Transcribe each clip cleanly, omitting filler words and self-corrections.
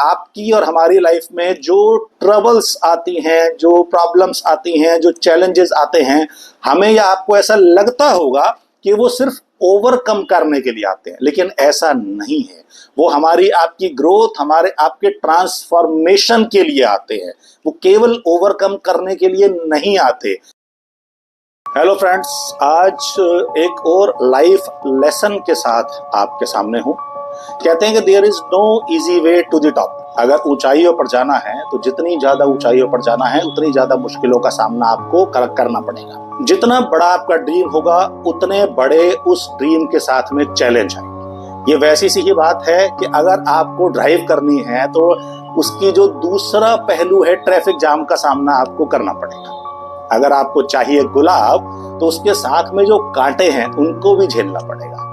आपकी और हमारी लाइफ में जो ट्रबल्स आती हैं, जो प्रॉब्लम्स आती हैं, जो चैलेंजेस आते हैं, हमें या आपको ऐसा लगता होगा कि वो सिर्फ ओवरकम करने के लिए आते हैं, लेकिन ऐसा नहीं है। वो हमारी आपकी ग्रोथ, हमारे आपके ट्रांसफॉर्मेशन के लिए आते हैं। वो केवल ओवरकम करने के लिए नहीं आते। हेलो फ्रेंड्स, आज एक और लाइफ लेसन के साथ आपके सामने हूं। कहते हैं कि there is no easy way to the top. अगर ऊंचाइयों पर जाना है तो जितनी ज्यादा ऊंचाइयों पर जाना है उतनी ज्यादा मुश्किलों का सामना आपको करना पड़ेगा। जितना बड़ा आपका ड्रीम होगा उतने बड़े उस ड्रीम के साथ में चैलेंज है। ये वैसी सी ही बात है कि अगर आपको ड्राइव करनी है तो उसकी जो दूसरा पहलू है, ट्रैफिक जाम का सामना आपको करना पड़ेगा। अगर आपको चाहिए गुलाब तो उसके साथ में जो कांटे हैं उनको भी झेलना पड़ेगा।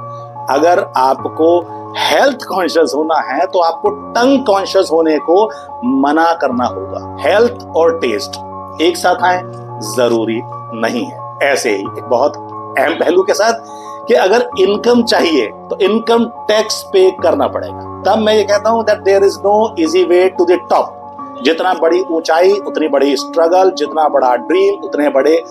अगर आपको हेल्थ कॉन्शियस होना है तो आपको टंग कॉन्शियस होने को मना करना होगा। हेल्थ और टेस्ट एक साथ आए जरूरी नहीं है। ऐसे ही एक बहुत अहम पहलू के साथ कि अगर इनकम चाहिए तो इनकम टैक्स पे करना पड़ेगा। तब मैं ये कहता हूं that there is no easy way to the top. जितना बड़ी ऊंचाई उतनी बड़ी स्ट्रगल, जितना बड़ा ड्रीम उतने बड़े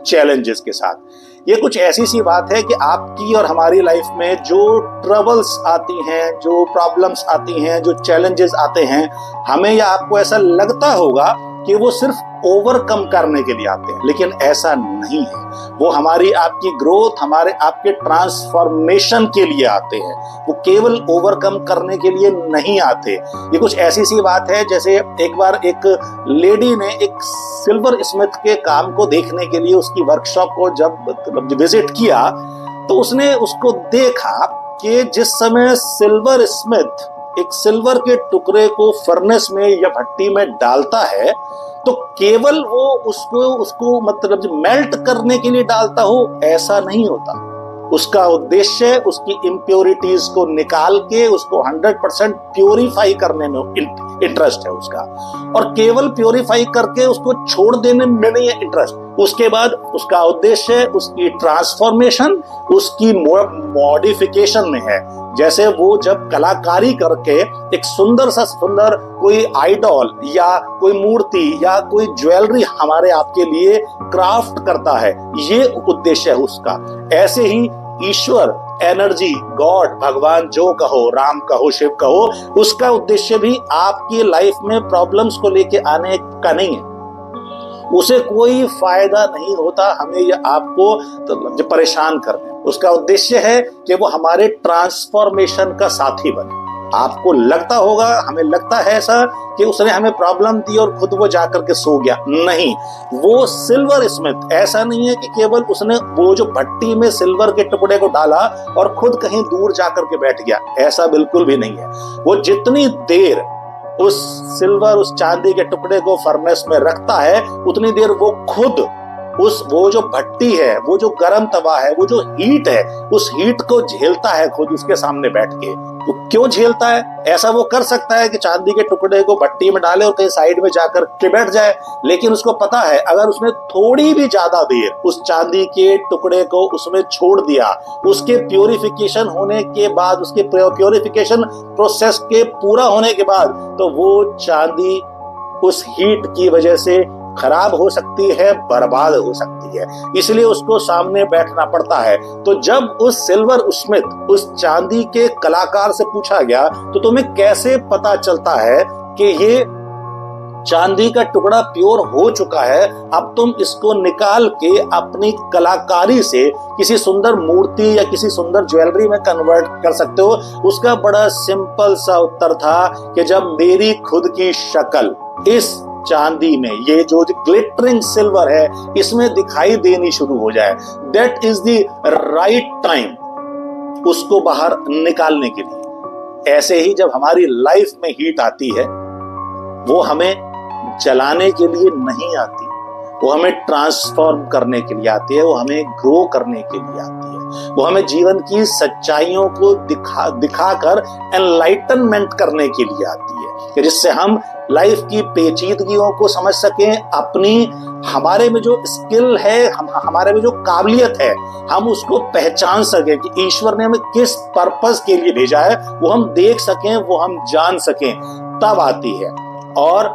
चैलेंजेस के साथ। ये कुछ ऐसी सी बात है कि आपकी और हमारी लाइफ में जो ट्रबल्स आती हैं, जो प्रॉब्लम्स आती हैं, जो चैलेंजेस आते हैं, हमें या आपको ऐसा लगता होगा कि वो सिर्फ ओवरकम करने के लिए आते हैं, लेकिन ऐसा नहीं है। वो हमारी आपकी ग्रोथ, हमारे आपके ट्रांसफॉर्मेशन के लिए आते हैं। वो केवल ओवरकम करने के लिए नहीं आते। ये कुछ ऐसी सी बात है जैसे एक बार एक लेडी ने एक सिल्वर स्मिथ के काम को देखने के लिए उसकी वर्कशॉप को जब विजिट किया तो उसने उसको देखा कि जिस समय सिल्वर स्मिथ एक सिल्वर के टुकड़े को फर्नेस में या भट्टी में डालता है तो केवल वो उसको मतलब मेल्ट करने के लिए डालता हो, ऐसा नहीं होता। उसका उद्देश्य उसकी इम्प्योरिटीज को निकाल के उसको 100% प्योरीफाई करने में इंटरेस्ट है उसका, और केवल प्योरीफाई करके उसको छोड़ देने में नहीं है इंटरेस्ट। उसके बाद उसका उद्देश्य उसकी ट्रांसफॉर्मेशन, उसकी मॉडिफिकेशन में है। जैसे वो जब कलाकारी करके एक सुंदर कोई आइडॉल या कोई मूर्ति या कोई ज्वेलरी हमारे आपके लिए क्राफ्ट करता है, ये उद्देश्य है उसका। ऐसे ही ईश्वर, एनर्जी, गॉड, भगवान जो कहो, राम कहो, शिव कहो, उसका उद्देश्य भी आपकी लाइफ में प्रॉब्लम्स को लेके आने का नहीं है। उसे कोई फायदा नहीं होता हमें या आपको तो परेशान करने। उसका उद्देश्य है कि वो हमारे ट्रांसफॉर्मेशन का साथी बने। आपको लगता होगा, हमें लगता है ऐसा कि उसने हमें प्रॉब्लम दी और खुद वो जाकर के सो गया। नहीं, वो सिल्वर स्मिथ ऐसा नहीं है कि केवल उसने वो जो भट्टी में सिल्वर के टुकड़े को डाला और खुद कहीं दूर जाकर के बैठ गया, ऐसा बिल्कुल भी नहीं है। वो जितनी देर उस सिल्वर, उस चांदी के टुकड़े को फर्नेस में रखता है उतनी देर वो खुद वो जो भट्टी है, वो जो गर्म तवा है, वो जो हीट है, उस हीट को झेलता है खुद उसके सामने बैठ के। तो क्यों झेलता है? ऐसा वो कर सकता है कि चांदी के टुकड़े को भट्टी में डाले और कहीं साइड में जाकर के बैठ जाए, लेकिन उसको पता है अगर उसने थोड़ी भी ज्यादा देर उस चांदी के टुकड़े को उसमें छोड़ दिया, उसके प्योरिफिकेशन होने के बाद, उसके प्योरिफिकेशन प्रोसेस के पूरा होने के बाद, तो वो चांदी उस हीट की वजह से खराब हो सकती है, बर्बाद हो सकती है। इसलिए उसको सामने बैठना पड़ता है। तो जब उस सिल्वर स्मिथ, उस चांदी के कलाकार से पूछा गया तो तुम्हें कैसे पता चलता है कि ये चांदी का टुकड़ा प्योर हो चुका है, अब तुम इसको निकाल के अपनी कलाकारी से किसी सुंदर मूर्ति या किसी सुंदर ज्वेलरी में कन्वर्ट कर सकते हो? उसका बड़ा सिंपल सा उत्तर था कि जब मेरी खुद की शक्ल इस चांदी में, ये जो ग्लिटरिंग सिल्वर है, इसमें दिखाई देनी शुरू हो जाए, that is the right time उसको बाहर निकालने के लिए। ऐसे ही जब हमारी लाइफ में हीट आती है, वो हमें जलाने के लिए नहीं आती, वो हमें ट्रांसफॉर्म करने के लिए आती है, वो हमें ग्रो करने के लिए आती है, वो हमें जीवन की सच्चाइयों को दिखाकर एनलाइटनमेंट करने के लिए आती है। कि जिससे हम लाइफ की पेचीदगियों को समझ सकें, अपनी हमारे में जो स्किल है, हमारे में जो काबिलियत है, हम उसको पहचान सकें कि ईश्वर ने हमें किस पर्पस के लिए भेजा है, वो हम देख सकें, वो हम जान सकें, तब आती है। और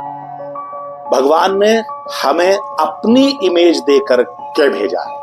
भगवान ने हमें अपनी इमेज देकर के भेजा है।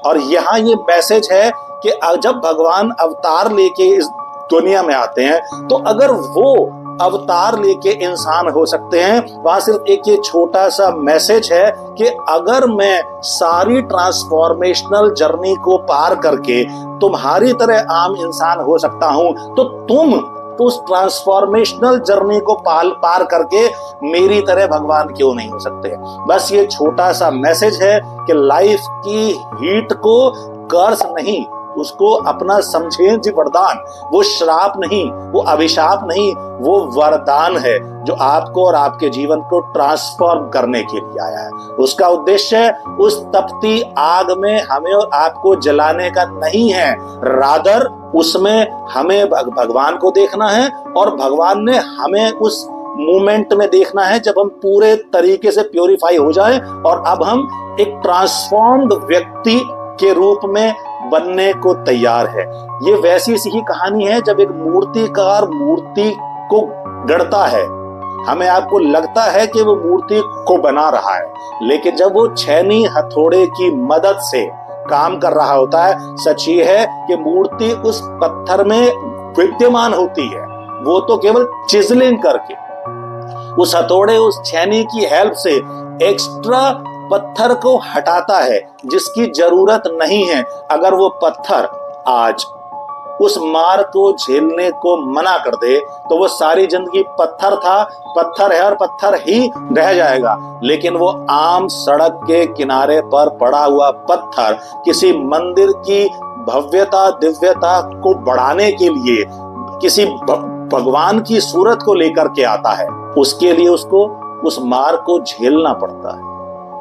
और यहाँ ये मैसेज है कि जब भगवान अवतार लेके इस दुनिया में आते हैं, तो अगर वो अवतार लेके इंसान हो सकते हैं, वहां सिर्फ एक ये छोटा सा मैसेज है कि अगर मैं सारी ट्रांसफॉर्मेशनल जर्नी को पार करके तुम्हारी तरह आम इंसान हो सकता हूं, तो तुम उस ट्रांसफॉर्मेशनल जर्नी को पार करके मेरी तरह भगवान क्यों नहीं हो सकते। बस ये छोटा सा मैसेज है कि लाइफ की हीट को कर्स नहीं, उसको अपना समझें जी वरदान। वो श्राप नहीं, वो अभिशाप नहीं, वो वरदान है जो आपको और आपके जीवन को ट्रांसफॉर्म करने के लिए आया है। उसका उद्देश्य उस तपती आग में हमें और आपको जलाने का नहीं है, रादर उसमें हमें भगवान को देखना है, और भगवान ने हमें उस मोमेंट में देखना है जब हम पूरे तरीके से प्योरीफाई हो जाएं और अब हम एक ट्रांसफॉर्म्ड व्यक्ति के रूप में बनने को तैयार है। ये वैसी सी ही कहानी है जब एक मूर्तिकार मूर्ति को गढ़ता है। हमें आपको लगता है कि वो मूर्ति को बना रहा है, लेकिन जब वो छैनी हथौड़े की मदद से काम कर रहा होता है, सच ये है कि मूर्ति उस पत्थर में विद्यमान होती है। वो तो केवल चिजलिंग करके उस हथौड़े, उस छैनी की हेल्प से एक्स्ट्रा पत्थर को हटाता है जिसकी जरूरत नहीं है। अगर वो पत्थर आज उस मार को झेलने को मना कर दे तो वो सारी जिंदगी पत्थर था, पत्थर है और पत्थर ही रह जाएगा। लेकिन वो आम सड़क के किनारे पर पड़ा हुआ पत्थर किसी मंदिर की भव्यता दिव्यता को बढ़ाने के लिए किसी भगवान की सूरत को लेकर के आता है। उसके लिए उसको उस मार को झेलना पड़ता है,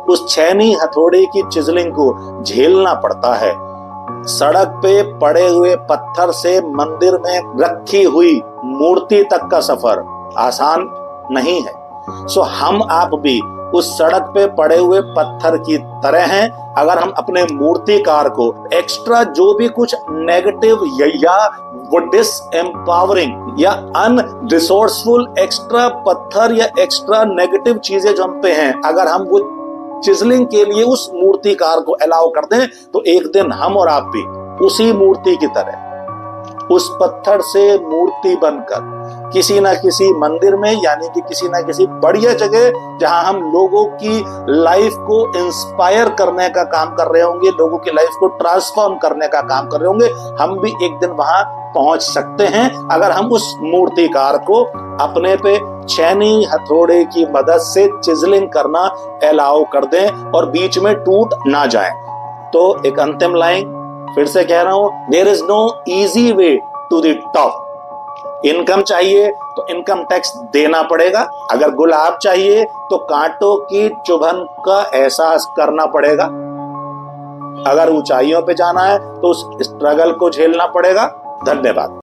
उस छैनी हथौड़े की चिजलिंग को झेलना पड़ता है। सड़क पे पड़े हुए पत्थर से मंदिर में रखी हुई मूर्ति तक का सफर आसान नहीं है। सो हम आप भी उस सड़क पे पड़े हुए पत्थर की तरह हैं। अगर हम अपने मूर्तिकार को एक्स्ट्रा जो भी कुछ नेगेटिव या वो डिसएम्पावरिंग या अनरिसोर्सफुल एक्स्ट्रा पत्थर या एक्स्ट्रा नेगेटिव चीजें जो हम पे हैं, अगर हम वो चिजलिंग के लिए उस मूर्तिकार को अलाउ कर दें, तो एक दिन हम और आप भी उसी मूर्ति की तरह उस पत्थर से मूर्ति बनकर किसी ना किसी मंदिर में, यानी कि किसी ना किसी बढ़िया जगह जहां हम लोगों की लाइफ को इंस्पायर करने का काम कर रहे होंगे, लोगों की लाइफ को ट्रांसफॉर्म करने का काम कर रहे होंगे, हम भी एक दिन वहां पहुंच सकते हैं अगर हम उस मूर्तिकार को अपने पे छैनी हथौड़े की मदद से चिजलिंग करना अलाउ कर दें और बीच में टूट ना जाए। तो एक अंतिम लाइन फिर से कह रहा हूं, there is no easy way to the top. Income चाहिए तो इनकम टैक्स देना पड़ेगा, अगर गुलाब चाहिए तो कांटों की चुभन का एहसास करना पड़ेगा, अगर ऊंचाइयों पे जाना है तो उस स्ट्रगल को झेलना पड़ेगा। धन्यवाद।